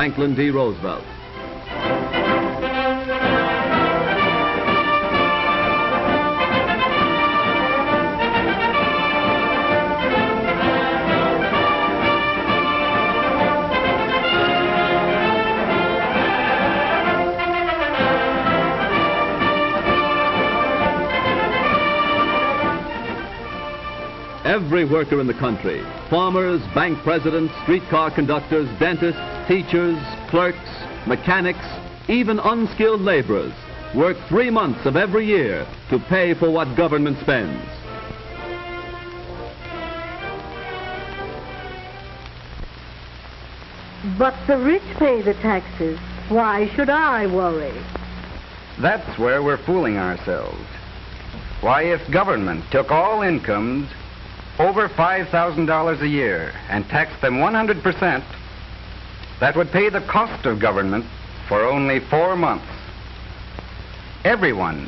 Franklin D. Roosevelt. Every worker in the country, farmers, bank presidents, streetcar conductors, dentists, teachers, clerks, mechanics, even unskilled laborers, work 3 months of every year to pay for what government spends. But the rich pay the taxes. Why should I worry? That's where we're fooling ourselves. Why, if government took all incomes over $5,000 a year and taxed them 100%, that would pay the cost of government for only 4 months. Everyone,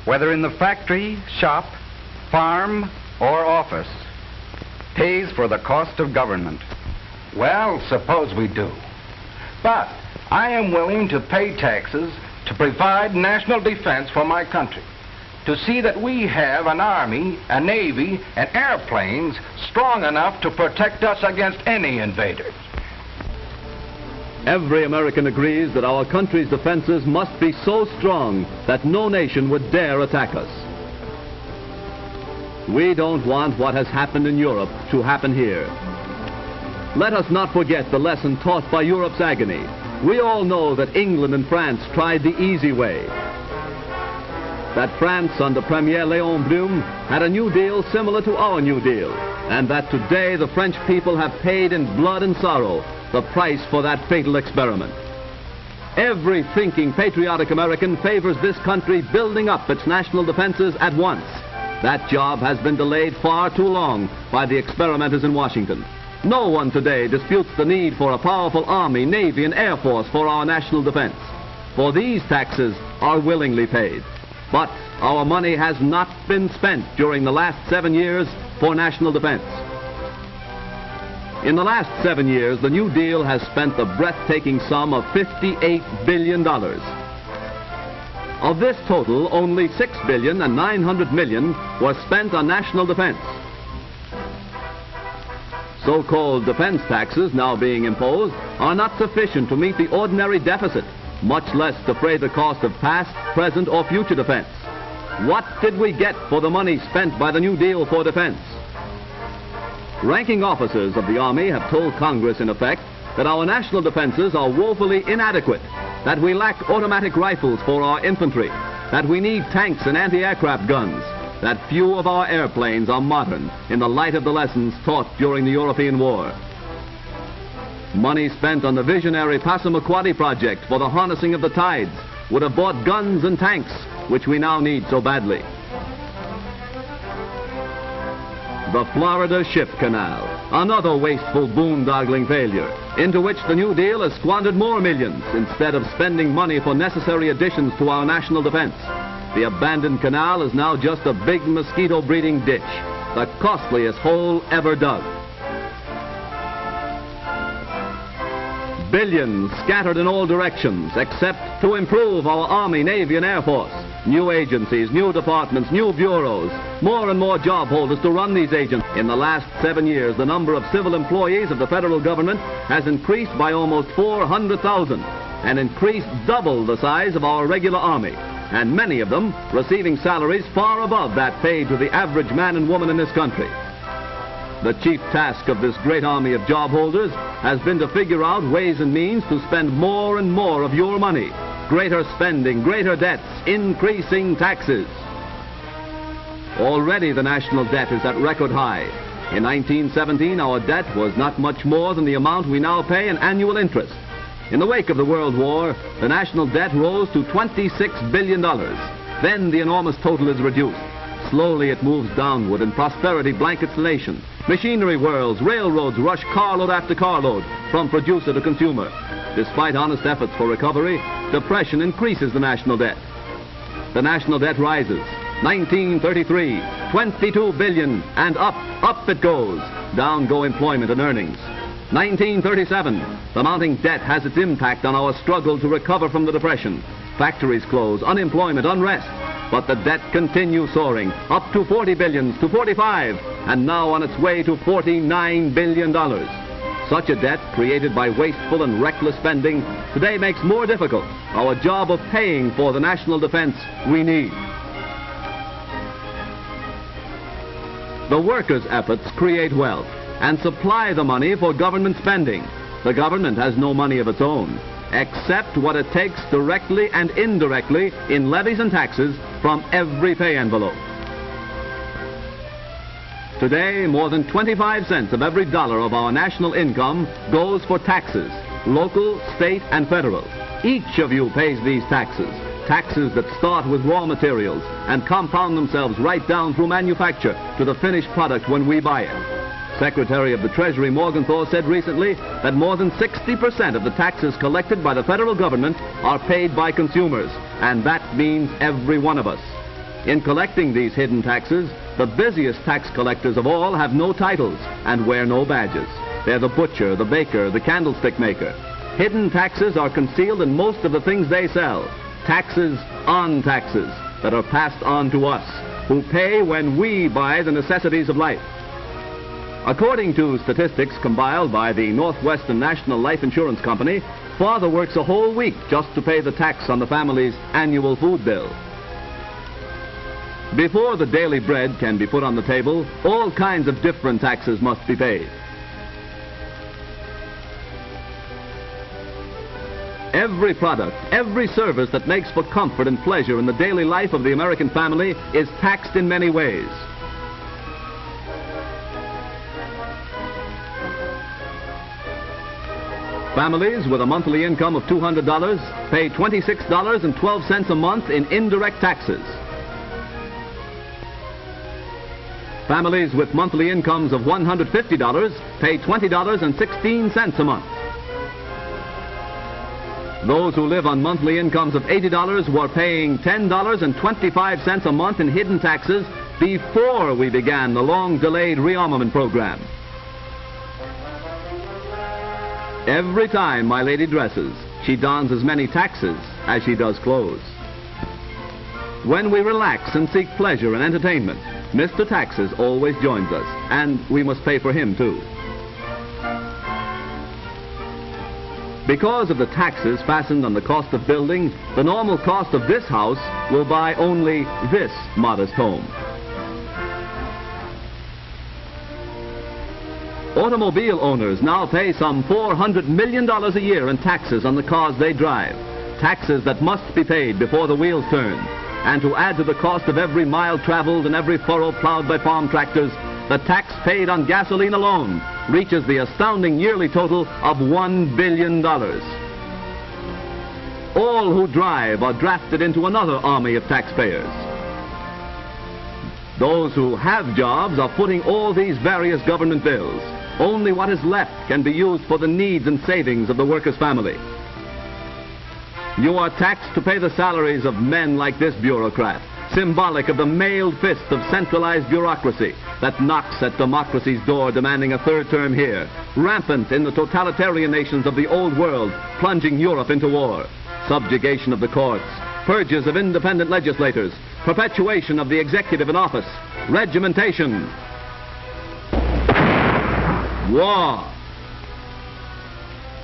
whether in the factory, shop, farm, or office, pays for the cost of government. Well, suppose we do. But I am willing to pay taxes to provide national defense for my country, to see that we have an army, a navy, and airplanes strong enough to protect us against any invaders. Every American agrees that our country's defenses must be so strong that no nation would dare attack us. We don't want what has happened in Europe to happen here. Let us not forget the lesson taught by Europe's agony. We all know that England and France tried the easy way. That France under Premier Léon Blum had a New Deal similar to our New Deal, and that today the French people have paid in blood and sorrow the price for that fatal experiment. Every thinking, patriotic American favors this country building up its national defenses at once. That job has been delayed far too long by the experimenters in Washington. No one today disputes the need for a powerful Army, Navy, and Air Force for our national defense, for these taxes are willingly paid. But our money has not been spent during the last 7 years for national defense. In the last 7 years, the New Deal has spent the breathtaking sum of $58 billion. Of this total, only $6 billion and $900 million was spent on national defense. So-called defense taxes now being imposed are not sufficient to meet the ordinary deficit, much less defray the cost of past, present, or future defense. What did we get for the money spent by the New Deal for defense? Ranking officers of the Army have told Congress, in effect, that our national defenses are woefully inadequate, that we lack automatic rifles for our infantry, that we need tanks and anti-aircraft guns, that few of our airplanes are modern in the light of the lessons taught during the European War. Money spent on the visionary Passamaquoddy project for the harnessing of the tides would have bought guns and tanks, which we now need so badly. The Florida Ship Canal, another wasteful, boondoggling failure, into which the New Deal has squandered more millions instead of spending money for necessary additions to our national defense. The abandoned canal is now just a big mosquito-breeding ditch, the costliest hole ever dug. Billions scattered in all directions except to improve our Army, Navy, and Air Force. New agencies, new departments, new bureaus, more and more job holders to run these agencies. In the last 7 years, the number of civil employees of the federal government has increased by almost 400,000 and increased double the size of our regular Army, and many of them receiving salaries far above that paid to the average man and woman in this country. The chief task of this great army of job holders has been to figure out ways and means to spend more and more of your money. Greater spending, greater debts, increasing taxes. Already the national debt is at record high. In 1917, our debt was not much more than the amount we now pay in annual interest. In the wake of the World War, the national debt rose to $26 billion. Then the enormous total is reduced. Slowly it moves downward and prosperity blankets the nation. Machinery whirls, railroads rush carload after carload from producer to consumer. Despite honest efforts for recovery, depression increases the national debt. The national debt rises. 1933, 22 billion, and up it goes. Down go employment and earnings. 1937. The mounting debt has its impact on our struggle to recover from the Depression. Factories close, unemployment, unrest. But the debt continues soaring, up to $40 billion, to $45, and now on its way to $49 billion. Such a debt, created by wasteful and reckless spending, today makes more difficult our job of paying for the national defense we need. The workers' efforts create wealth and supply the money for government spending. The government has no money of its own, except what it takes directly and indirectly in levies and taxes from every pay envelope. Today, more than 25 cents of every dollar of our national income goes for taxes, local, state, and federal. Each of you pays these taxes, taxes that start with raw materials and compound themselves right down through manufacture to the finished product when we buy it. Secretary of the Treasury Morgenthau said recently that more than 60% of the taxes collected by the federal government are paid by consumers, and that means every one of us. In collecting these hidden taxes, the busiest tax collectors of all have no titles and wear no badges. They're the butcher, the baker, the candlestick maker. Hidden taxes are concealed in most of the things they sell. Taxes on taxes that are passed on to us, who pay when we buy the necessities of life. According to statistics compiled by the Northwestern National Life Insurance Company, father works a whole week just to pay the tax on the family's annual food bill. Before the daily bread can be put on the table, all kinds of different taxes must be paid. Every product, every service that makes for comfort and pleasure in the daily life of the American family is taxed in many ways. Families with a monthly income of $200 pay $26.12 a month in indirect taxes. Families with monthly incomes of $150 pay $20.16 a month. Those who live on monthly incomes of $80 were paying $10.25 a month in hidden taxes before we began the long-delayed rearmament program. Every time my lady dresses, she dons as many taxes as she does clothes. When we relax and seek pleasure and entertainment, Mr. Taxes always joins us, and we must pay for him too. Because of the taxes fastened on the cost of building, the normal cost of this house will buy only this modest home. Automobile owners now pay some $400 million a year in taxes on the cars they drive, taxes that must be paid before the wheels turn. And to add to the cost of every mile traveled and every furrow plowed by farm tractors, the tax paid on gasoline alone reaches the astounding yearly total of $1 billion. All who drive are drafted into another army of taxpayers. Those who have jobs are footing all these various government bills. Only what is left can be used for the needs and savings of the worker's family. You are taxed to pay the salaries of men like this bureaucrat, symbolic of the mailed fist of centralized bureaucracy that knocks at democracy's door demanding a third term here, rampant in the totalitarian nations of the old world, plunging Europe into war, subjugation of the courts, purges of independent legislators, perpetuation of the executive in office, regimentation, war.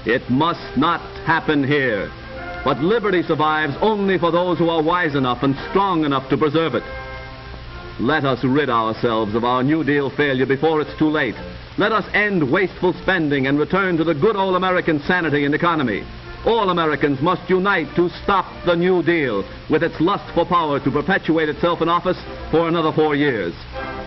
It must not happen here. But liberty survives only for those who are wise enough and strong enough to preserve it. Let us rid ourselves of our New Deal failure before it's too late. Let us end wasteful spending and return to the good old American sanity and economy. All Americans must unite to stop the New Deal with its lust for power to perpetuate itself in office for another 4 years.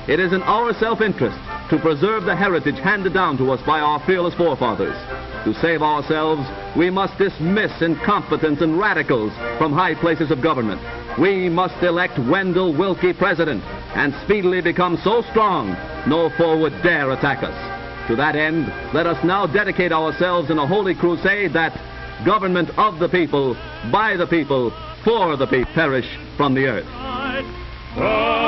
It is in our self-interest to preserve the heritage handed down to us by our fearless forefathers. To save ourselves, we must dismiss incompetents and radicals from high places of government. We must elect Wendell Wilkie president and speedily become so strong no foe would dare attack us. To that end, let us now dedicate ourselves in a holy crusade that government of the people, by the people, for the people, perish from the earth.